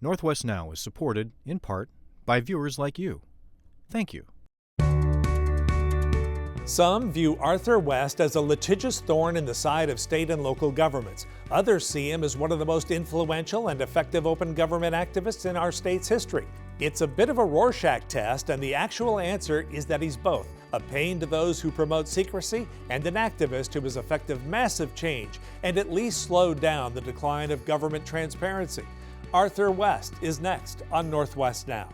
Northwest Now is supported, in part, by viewers like you. Thank you. Some view Arthur West as a litigious thorn in the side of state and local governments. Others see him as one of the most influential and effective open government activists in our state's history. It's a bit of a Rorschach test, and the actual answer is that he's both. A pain to those who promote secrecy and an activist who has effected massive change and at least slowed down the decline of government transparency. Arthur West is next on Northwest Now.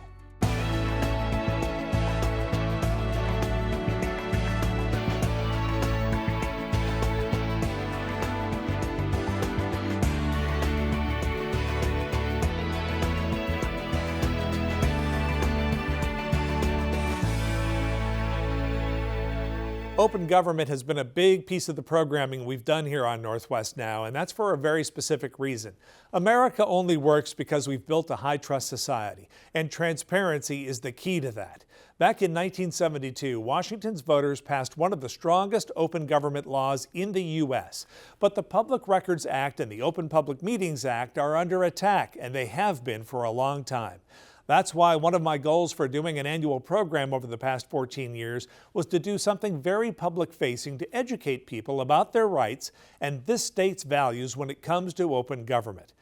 Open government has been a big piece of the programming we've done here on Northwest Now, and that's for a very specific reason. America only works because we've built a high-trust society, and transparency is the key to that. Back in 1972, Washington's voters passed one of the strongest open government laws in the U.S. But the Public Records Act and the Open Public Meetings Act are under attack, and they have been for a long time. That's why one of my goals for doing an annual program over the past 14 years was to do something very public-facing to educate people about their rights and this state's values when it comes to open government.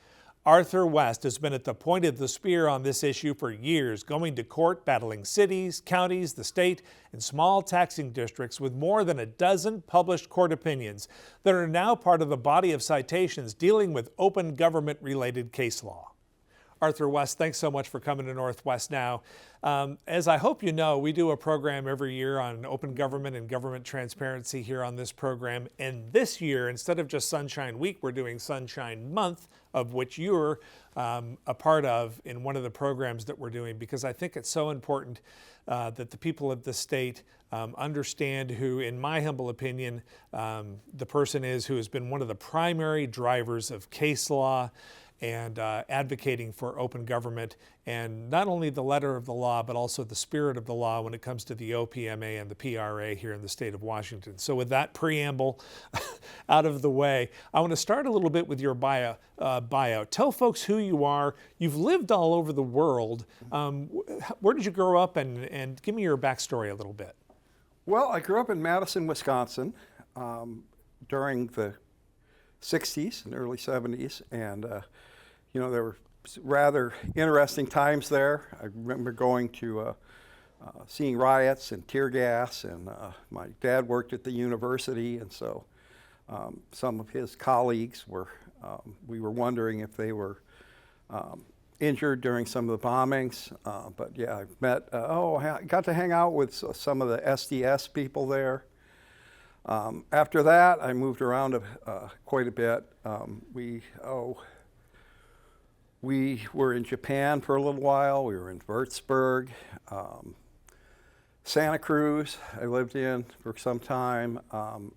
Arthur West has been at the point of the spear on this issue for years, going to court, battling cities, counties, the state, and small taxing districts with more than a dozen published court opinions that are now part of the body of citations dealing with open government-related case law. Arthur West, thanks so much for coming to Northwest Now. As I hope you know, we do a program every year on open government and government transparency here on this program. And this year, instead of just Sunshine Week, we're doing Sunshine Month, of which you're a part of in one of the programs that we're doing, because I think it's so important that the people of the state understand who, in my humble opinion, the person is who has been one of the primary drivers of case law and advocating for open government, and not only the letter of the law, but also the spirit of the law when it comes to the OPMA and the PRA here in the state of Washington. So with that preamble out of the way, I want to start a little bit with your bio. Tell folks who you are. You've lived all over the world. Where did you grow up, and give me your backstory a little bit. Well, I grew up in Madison, Wisconsin during the 60s and early 70s, and there were rather interesting times there. I remember going to seeing riots and tear gas, and my dad worked at the university, and so some of his colleagues we were wondering if they were injured during some of the bombings. But yeah, I got to hang out with some of the SDS people there. After that, I moved around quite a bit. We were in Japan for a little while. We were in Würzburg, Santa Cruz I lived in for some time,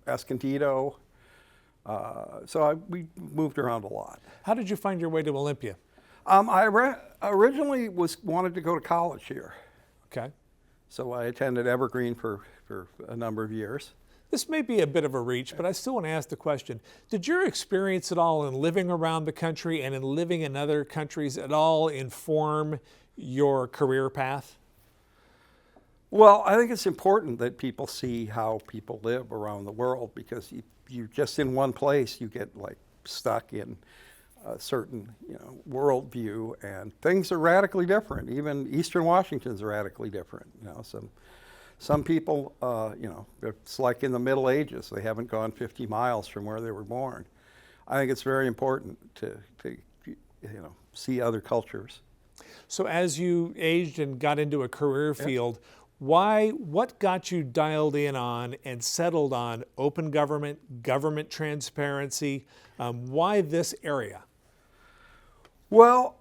Escondido. We moved around a lot. How did you find your way to Olympia? I originally wanted to go to college here. Okay. So I attended Evergreen for a number of years. This may be a bit of a reach, but I still want to ask the question. Did your experience at all in living around the country and in living in other countries at all inform your career path? Well, I think it's important that people see how people live around the world, because you're just in one place, you get stuck in a certain worldview, and things are radically different. Even Eastern Washington's radically different. Some people, it's like in the Middle Ages. They haven't gone 50 miles from where they were born. I think it's very important to see other cultures. So as you aged and got into a career field, what got you dialed in on and settled on open government, government transparency? Why this area? Well,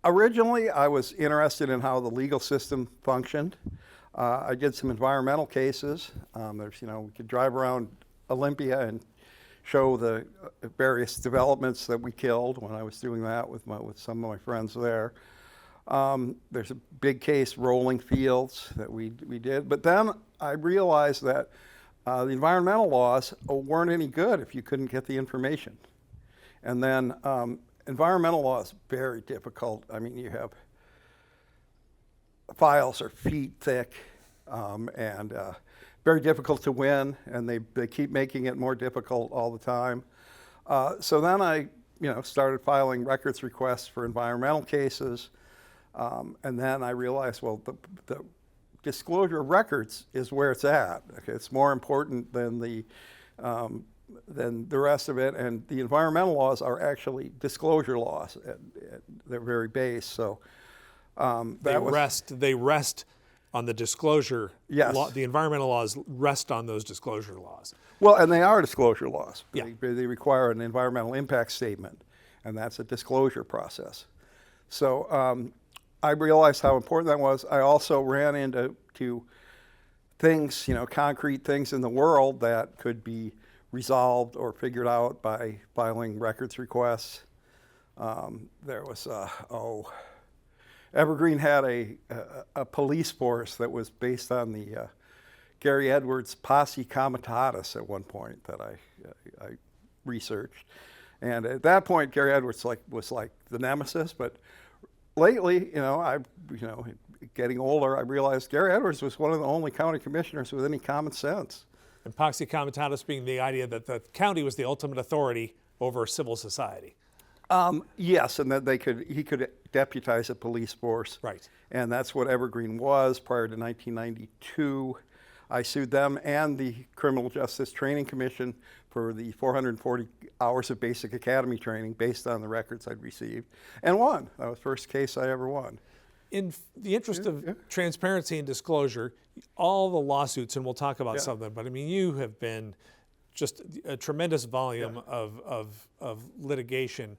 originally I was interested in how the legal system functioned. I did some environmental cases. We could drive around Olympia and show the various developments that we killed when I was doing that with some of my friends there. There's a big case, Rolling Fields, that we did. But then I realized that the environmental laws weren't any good if you couldn't get the information. And then environmental law is very difficult. I mean, you have files are feet thick and very difficult to win, and they keep making it more difficult all the time. So then I started filing records requests for environmental cases, and then I realized, well, the disclosure of records is where it's at. Okay, it's more important than the rest of it, and the environmental laws are actually disclosure laws at their very base. So they rest on the disclosure. Yes. Law. The environmental laws rest on those disclosure laws. Well, and they are disclosure laws. Yeah. They require an environmental impact statement, and that's a disclosure process. So I realized how important that was. I also ran into things, concrete things in the world that could be resolved or figured out by filing records requests. There was, Evergreen had a police force that was based on the Gary Edwards Posse Comitatus at one point that I researched. And at that point, Gary Edwards was like the nemesis, but lately, getting older, I realized Gary Edwards was one of the only county commissioners with any common sense. And Posse Comitatus being the idea that the county was the ultimate authority over civil society. Yes, and that he could deputize a police force. Right. And that's what Evergreen was prior to 1992. I sued them and the Criminal Justice Training Commission for the 440 hours of basic academy training based on the records I'd received, and won. That was the first case I ever won. In the interest of transparency and disclosure, all the lawsuits, and we'll talk about some of them, but I mean, you have been just a tremendous volume of litigation,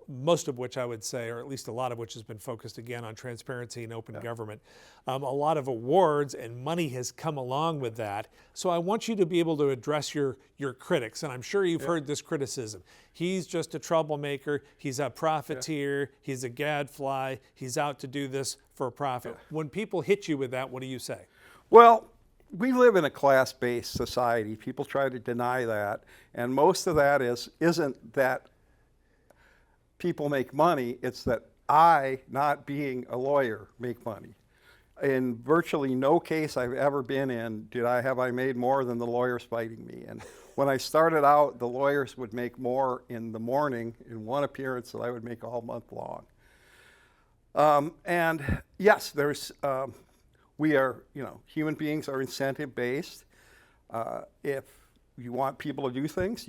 most of which I would say, or at least a lot of which has been focused again on transparency and open government. A lot of awards and money has come along with that. So I want you to be able to address your critics, and I'm sure you've heard this criticism. He's just a troublemaker, he's a profiteer, he's a gadfly, he's out to do this for a profit. When people hit you with that, what do you say? Well, we live in a class-based society. People try to deny that, and most of that isn't that people make money, it's that I, not being a lawyer, make money. In virtually no case I've ever been in have I made more than the lawyers fighting me. And when I started out, the lawyers would make more in the morning in one appearance than I would make all month long. And yes, we are, human beings are incentive-based. If you want people to do things,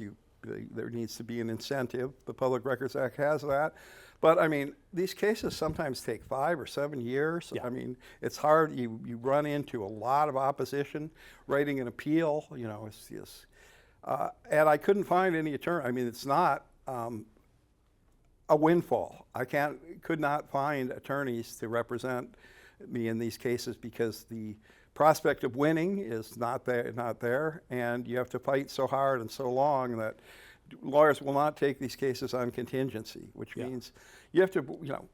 there needs to be an incentive. The Public Records Act has that. But I mean, these cases sometimes take 5 or 7 years. Yeah. I mean, it's hard. You run into a lot of opposition. Writing an appeal, and I couldn't find any attorney. I mean, it's not a windfall. Could not find attorneys to represent me in these cases because the prospect of winning is not there, and you have to fight so hard and so long that lawyers will not take these cases on contingency, which means you have to,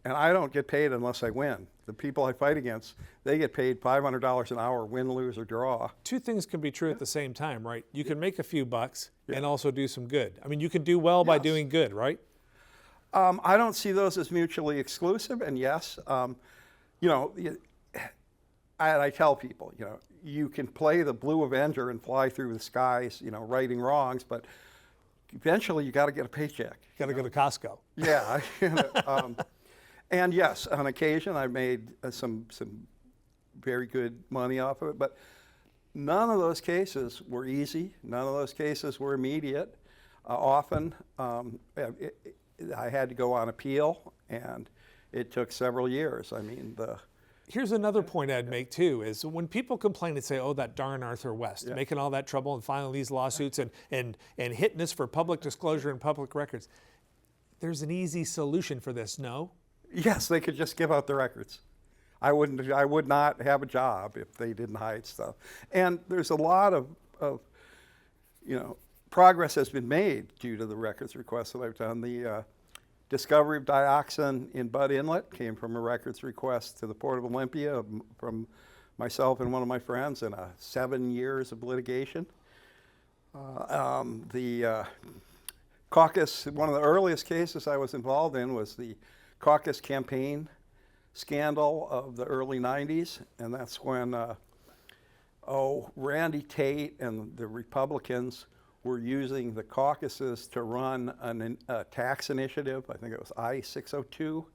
and I don't get paid unless I win. The people I fight against, they get paid $500 an hour, win, lose, or draw. Two things can be true at the same time, right? You can make a few bucks and also do some good. I mean, you can do well by doing good, right? I don't see those as mutually exclusive, and yes, I tell people, you can play the Blue Avenger and fly through the skies, righting wrongs, but eventually you got to get a paycheck. You got to go to Costco. Yeah. And yes, on occasion I made some very good money off of it, but none of those cases were easy. None of those cases were immediate. Often I had to go on appeal, and it took several years. I mean, Here's another point I'd make too, is when people complain and say, oh, that darn Arthur West, making all that trouble and filing these lawsuits and hitting us for public disclosure and public records, there's an easy solution for this, no? Yes, they could just give out the records. I would not have a job if they didn't hide stuff. And there's a lot of progress has been made due to the records requests that I've done. The discovery of dioxin in Butt Inlet came from a records request to the Port of Olympia from myself and one of my friends in 7 years of litigation. The caucus, one of the earliest cases I was involved in was the caucus campaign scandal of the early 90s. And that's when, Randy Tate and the Republicans were using the caucuses to run a tax initiative. I think it was I-602.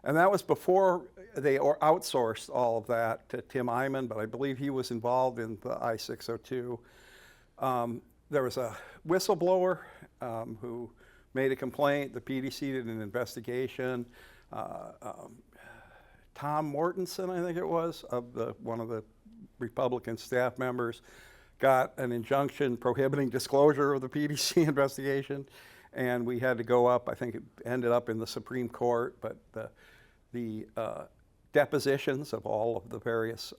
And that was before they outsourced all of that to Tim Eyman, but I believe he was involved in the I-602. There was a whistleblower who made a complaint. The PDC did an investigation. Tom Mortensen, I think it was, one of the Republican staff members, got an injunction prohibiting disclosure of the PDC investigation, and we had to go up. I think it ended up in the Supreme Court, but the depositions of all of the various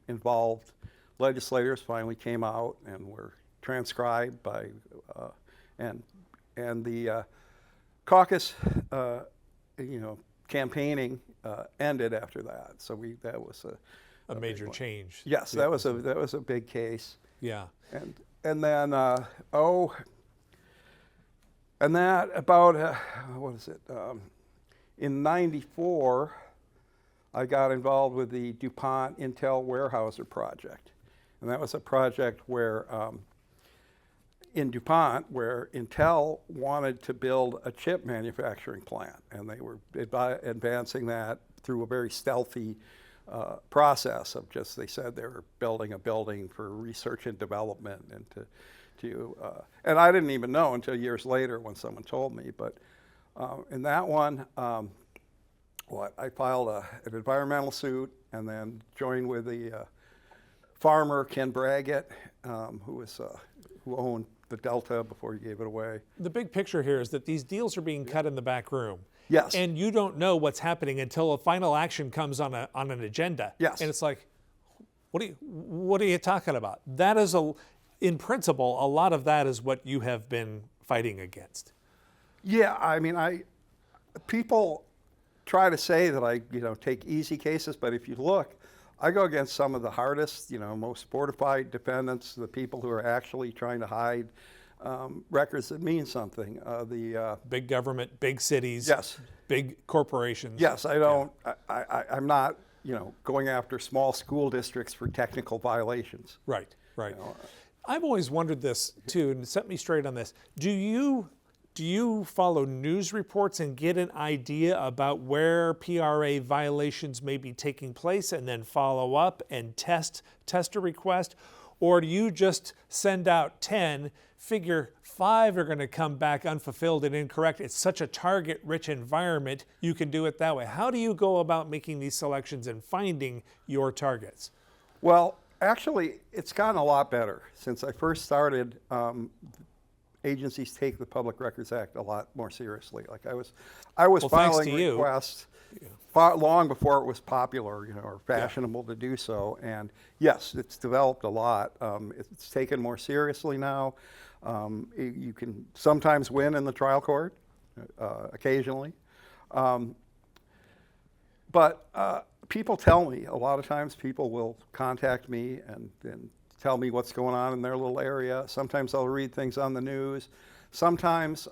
involved legislators finally came out and were transcribed by, and the caucus, campaigning ended after that. So that was a major change. Yes, that was a big case. Yeah. And then and that about what is it? In '94, I got involved with the DuPont Intel Warehouser project, and that was a project where in DuPont, where Intel wanted to build a chip manufacturing plant, and they were advancing that through a very stealthy process of just, they said they were building a building for research and development, and and I didn't even know until years later when someone told me. But in that one, I filed an environmental suit, and then joined with the farmer Ken Braggett, who owned the Delta before he gave it away. The big picture here is that these deals are being cut in the back room. Yes. And you don't know what's happening until a final action comes on an agenda. Yes. And it's like, what are you talking about? That is in principle, a lot of that is what you have been fighting against. Yeah, I mean, people try to say that I take easy cases, but if you look, I go against some of the hardest, most fortified defendants, the people who are actually trying to hide records that mean something. Big government, big cities, yes, big corporations. Yes, I don't. Yeah. I'm not, going after small school districts for technical violations. Right. I've always wondered this too, and set me straight on this. Do you follow news reports and get an idea about where PRA violations may be taking place, and then follow up and test a request? Or do you just send out 10, figure 5 are going to come back unfulfilled and incorrect? It's such a target-rich environment, you can do it that way. How do you go about making these selections and finding your targets? Well, actually, it's gotten a lot better. Since I first started, agencies take the Public Records Act a lot more seriously. Like I was filing requests long before it was popular, or fashionable to do so. And yes, it's developed a lot. It's taken more seriously now. You can sometimes win in the trial court, occasionally. But people tell me, a lot of times people will contact me and tell me what's going on in their little area. Sometimes I'll read things on the news. Sometimes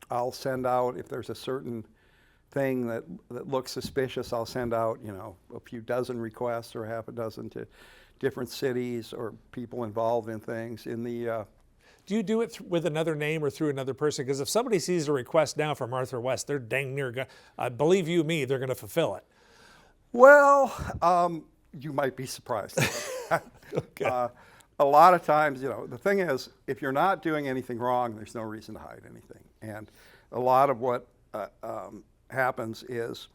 I'll send out, if there's a certain thing that looks suspicious, I'll send out, a few dozen requests or half a dozen to different cities or people involved in things. Do you do it with another name or through another person? Because if somebody sees a request now from Arthur West, they're dang near, believe you me, they're going to fulfill it. Well, you might be surprised. Okay. A lot of times, the thing is, if you're not doing anything wrong, there's no reason to hide anything. And a lot of what happens is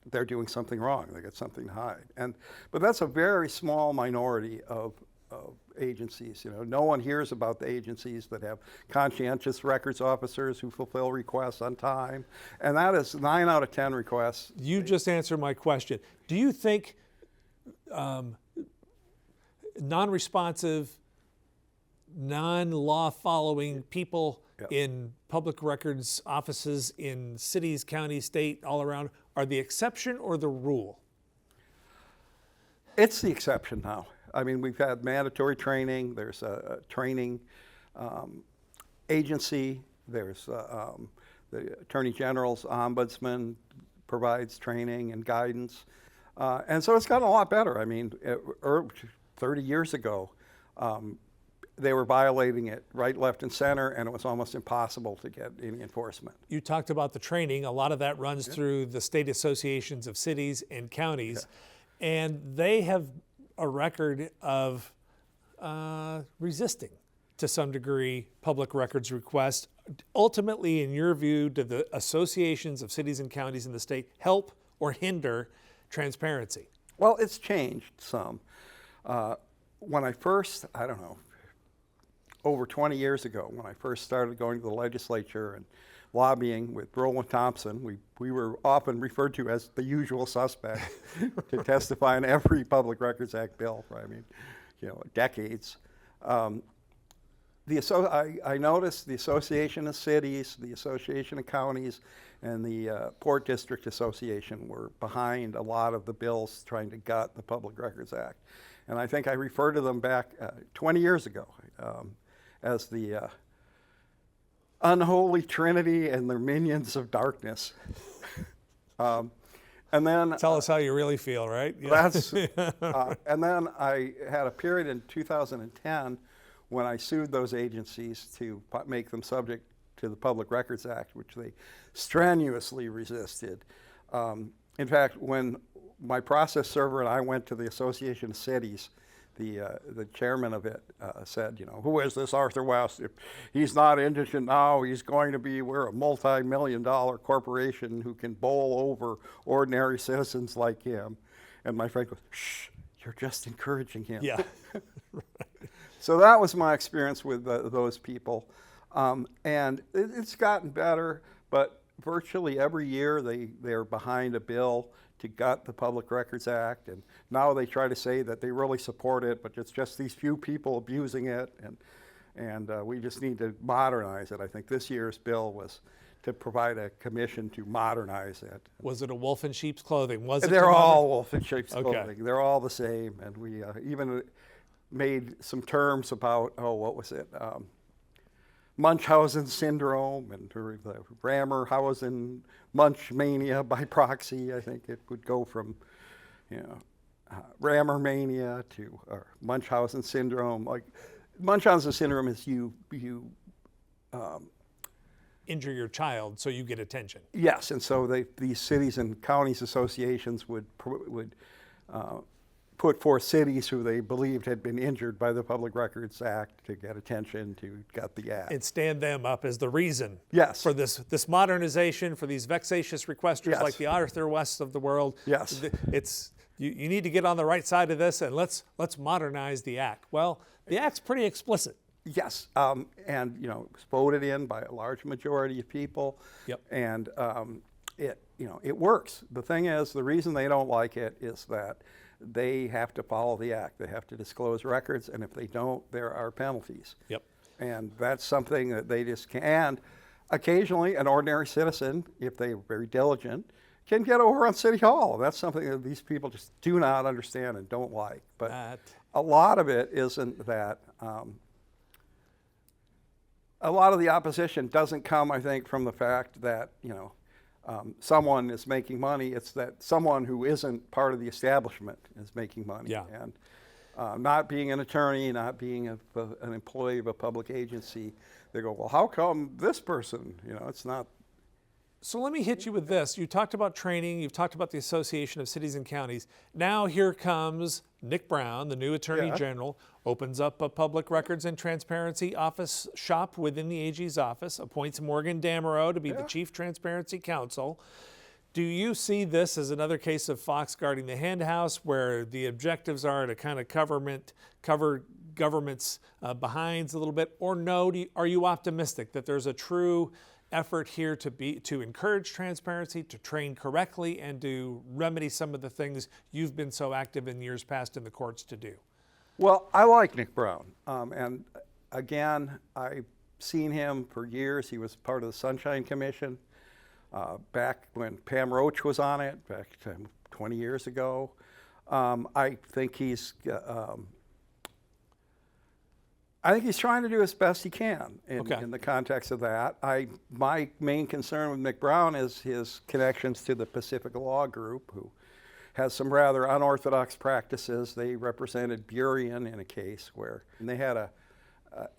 they're doing something wrong. They got something to hide. But that's a very small minority of agencies. No one hears about the agencies that have conscientious records officers who fulfill requests on time. And that is 9 out of 10 requests. You just answered my question. Do you think non-responsive, non-law following people in public records offices in cities, counties, state, all around are the exception or the rule? It's the exception now. I mean, we've had mandatory training. There's a training agency There's the Attorney General's ombudsman provides training and guidance. And so it's gotten a lot better. I mean, 30 years ago, they were violating it right, left, and center, and it was almost impossible to get any enforcement. You talked about the training. A lot of that runs through the state associations of cities and counties, and they have a record of resisting, to some degree, public records requests. Ultimately, in your view, do the associations of cities and counties in the state help or hinder transparency? Well, it's changed some. When I first, I don't know, over 20 years ago, when I first started going to the legislature and lobbying with Roland Thompson, we were often referred to as the usual suspect to testify in every Public Records Act bill for, I mean, decades. I noticed the Association of Cities, the Association of Counties, and the Port District Association were behind a lot of the bills trying to gut the Public Records Act. And I think I referred to them back 20 years ago as the unholy trinity and their minions of darkness. And then tell us how you really feel, right? Yeah. And then I had a period in 2010 when I sued those agencies to make them subject to the Public Records Act, which they strenuously resisted. In fact, when my process server and I went to the Association of Cities, the chairman of it said, who is this Arthur West? If he's not indigent now, he's going to be, we're a multi-million-dollar corporation who can bowl over ordinary citizens like him. And my friend goes, shh, you're just encouraging him. Yeah. So that was my experience with those people. And it's gotten better, but virtually every year they're behind a bill to gut the Public Records Act, and now they try to say that they really support it, but it's just these few people abusing it, and we just need to modernize it. I think this year's bill was to provide a commission to modernize it. Was it a wolf in sheep's clothing? They're all wolf in sheep's clothing. They're all the same, and we even made some terms about, what was it? Munchausen syndrome and the Rammerhausen Munch mania by proxy. I think it would go from, Rammer mania to Munchausen syndrome. Like Munchausen syndrome is you injure your child so you get attention. Yes, and so these cities and counties associations would put forth cities who they believed had been injured by the Public Records Act to get attention, to gut the act. And stand them up as the reason Yes. for this modernization, for these vexatious requesters Yes. like the Arthur West of the world. Yes. It's you need to get on the right side of this, and let's modernize the act. Well, the act's pretty explicit. Yes, and it was voted in by a large majority of people. Yep. And it works. The thing is, the reason they don't like it is that they have to follow the act. They have to disclose records, and if they don't, there are penalties. Yep. And that's something that they just can't. And occasionally, an ordinary citizen, if they're very diligent, can get over on City Hall. That's something that these people just do not understand and don't like. But a lot of it isn't that. A lot of the opposition doesn't come, I think, from the fact that, someone is making money. It's that someone who isn't part of the establishment is making money. Yeah. And not being an attorney, not being an employee of a public agency, they go, well, how come this person? It's not. So let me hit you with this. You talked about training. You've talked about the Association of Cities and Counties. Now here comes Nick Brown, the new Attorney General, opens up a public records and transparency office shop within the AG's office, appoints Morgan Damerow to be the Chief Transparency Counsel. Do you see this as another case of fox guarding the hen house, where the objectives are to kind of cover government's behinds a little bit, or no? Are you optimistic that there's a true effort here to encourage transparency, to train correctly, and to remedy some of the things you've been so active in years past in the courts to do? Well, I like Nick Brown. And again, I've seen him for years. He was part of the Sunshine Commission back when Pam Roach was on it, back 20 years ago. I think he's I think he's trying to do as best he can Okay. in the context of that. My main concern with McBrown is his connections to the Pacific Law Group, who has some rather unorthodox practices. They represented Burien in a case where they had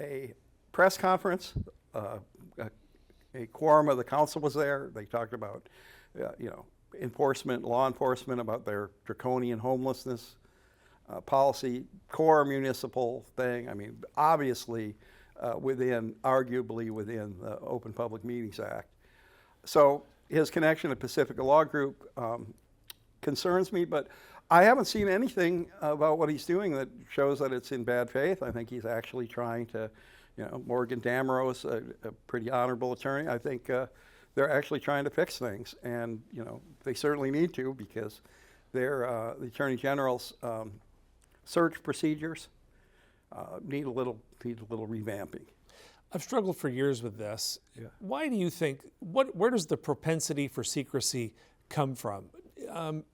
a press conference. A quorum of the council was there. They talked about, law enforcement, about their draconian homelessness policy, core municipal thing. I mean, obviously, arguably within the Open Public Meetings Act. So his connection to Pacific Law Group concerns me, but I haven't seen anything about what he's doing that shows that it's in bad faith. I think he's actually trying to, Morgan Damero's a pretty honorable attorney. I think they're actually trying to fix things, and they certainly need to, because the Attorney General's search procedures need a little revamping. I've struggled for years with this. Yeah. Why do you think, where does the propensity for secrecy come from?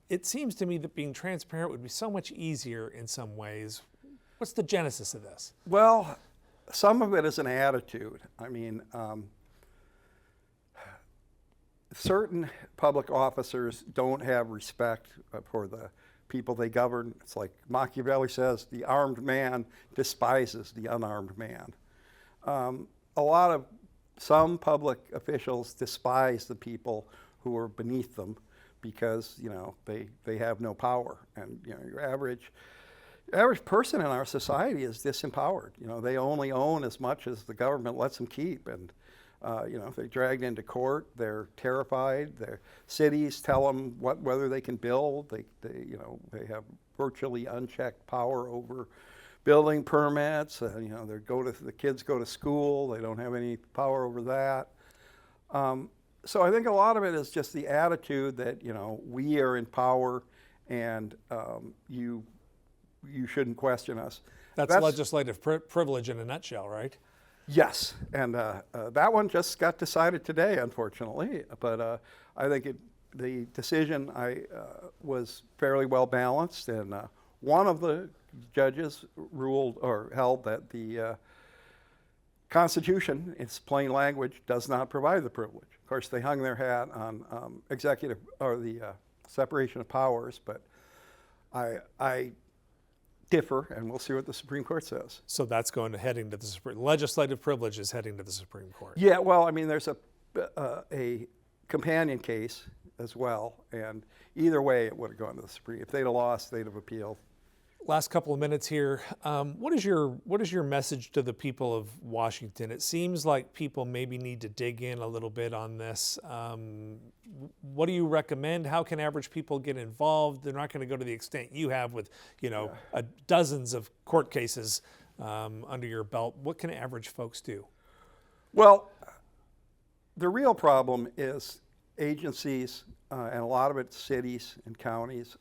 It seems to me that being transparent would be so much easier in some ways. What's the genesis of this? Well, some of it is an attitude. I mean, certain public officers don't have respect for the people they govern. It's like Machiavelli says, the armed man despises the unarmed man. Some public officials despise the people who are beneath them because they have no power, and your average person in our society is disempowered. They only own as much as the government lets them keep, and if they're dragged into court, they're terrified. Their cities tell them whether they can build. They have virtually unchecked power over building permits. The kids go to school. They don't have any power over that. So I think a lot of it is just the attitude that we are in power, and you shouldn't question us. That's legislative privilege in a nutshell, right? Yes, and that one just got decided today, unfortunately. But I think the decision was fairly well balanced, and one of the judges held that the Constitution, its plain language, does not provide the privilege. Of course, they hung their hat on the separation of powers, but I differ, and we'll see what the Supreme Court says. So that's heading to the Supreme. Legislative privilege is heading to the Supreme Court. Yeah, well, I mean, there's a companion case as well, and either way, it would have gone to the Supreme. If they'd have lost, they'd have appealed. Last couple of minutes here. What is your message to the people of Washington? It seems like people maybe need to dig in a little bit on this. What do you recommend? How can average people get involved? They're not going to go to the extent you have with, dozens of court cases under your belt. What can average folks do? Well, the real problem is agencies, and a lot of it's cities and counties,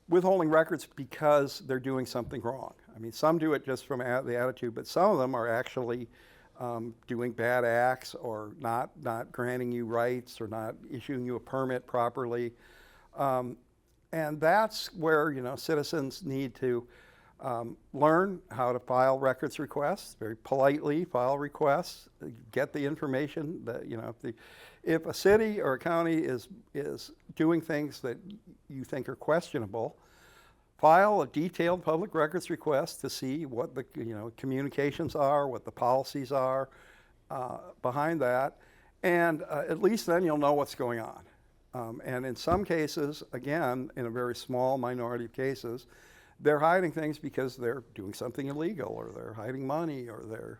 withholding records because they're doing something wrong. I mean, some do it just from the attitude, but some of them are actually doing bad acts, or not granting you rights, or not issuing you a permit properly. And that's where citizens need to learn how to file records requests, very politely file requests, get the information that if a city or a county is doing things that you think are questionable, file a detailed public records request to see what the communications are, what the policies are behind that, and at least then you'll know what's going on. And in some cases, again, in a very small minority of cases, they're hiding things because they're doing something illegal, or they're hiding money, or they're...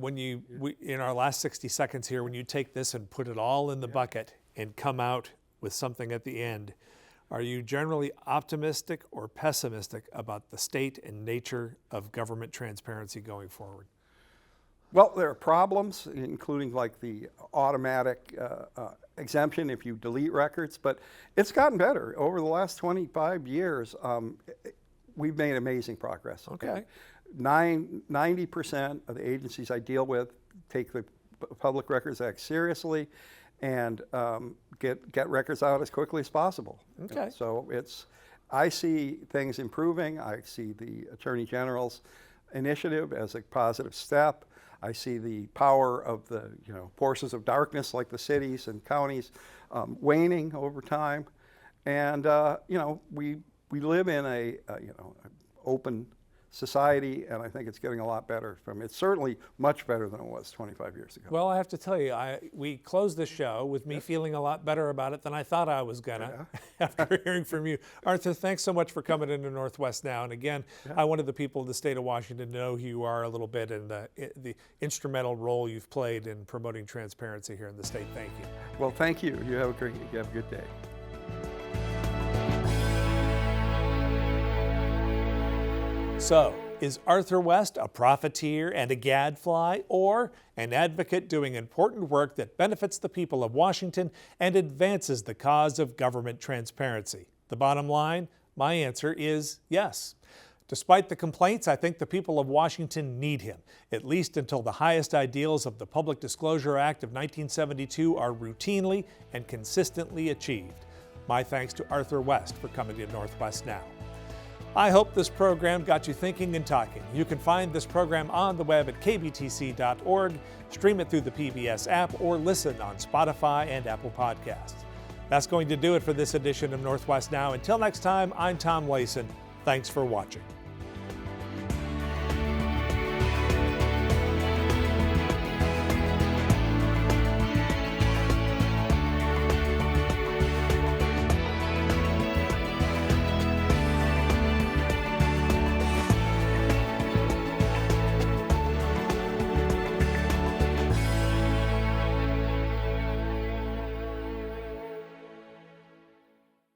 In our last 60 seconds here, when you take this and put it all in the bucket and come out with something at the end, are you generally optimistic or pessimistic about the state and nature of government transparency going forward? Well, there are problems, including like the automatic exemption if you delete records, but it's gotten better. Over the last 25 years, we've made amazing progress. Okay. 90% of the agencies I deal with take the Public Records Act seriously, and get records out as quickly as possible. Okay. So I see things improving. I see the Attorney General's initiative as a positive step. I see the power of the forces of darkness like the cities and counties waning over time, and we live in a open society, and I think it's getting a lot better it's certainly much better than it was 25 years ago. Well, I have to tell you, we closed the show with me feeling a lot better about it than I thought I was gonna after hearing from you. Arthur, thanks so much for coming into Northwest Now. And again, I wanted the people of the state of Washington to know who you are a little bit and the instrumental role you've played in promoting transparency here in the state. Thank you. Well, thank you. You have a good day. So, is Arthur West a profiteer and a gadfly, or an advocate doing important work that benefits the people of Washington and advances the cause of government transparency? The bottom line, my answer is yes. Despite the complaints, I think the people of Washington need him, at least until the highest ideals of the Public Disclosure Act of 1972 are routinely and consistently achieved. My thanks to Arthur West for coming to Northwest Now. I hope this program got you thinking and talking. You can find this program on the web at kbtc.org, stream it through the PBS app, or listen on Spotify and Apple Podcasts. That's going to do it for this edition of Northwest Now. Until next time, I'm Tom Layson. Thanks for watching.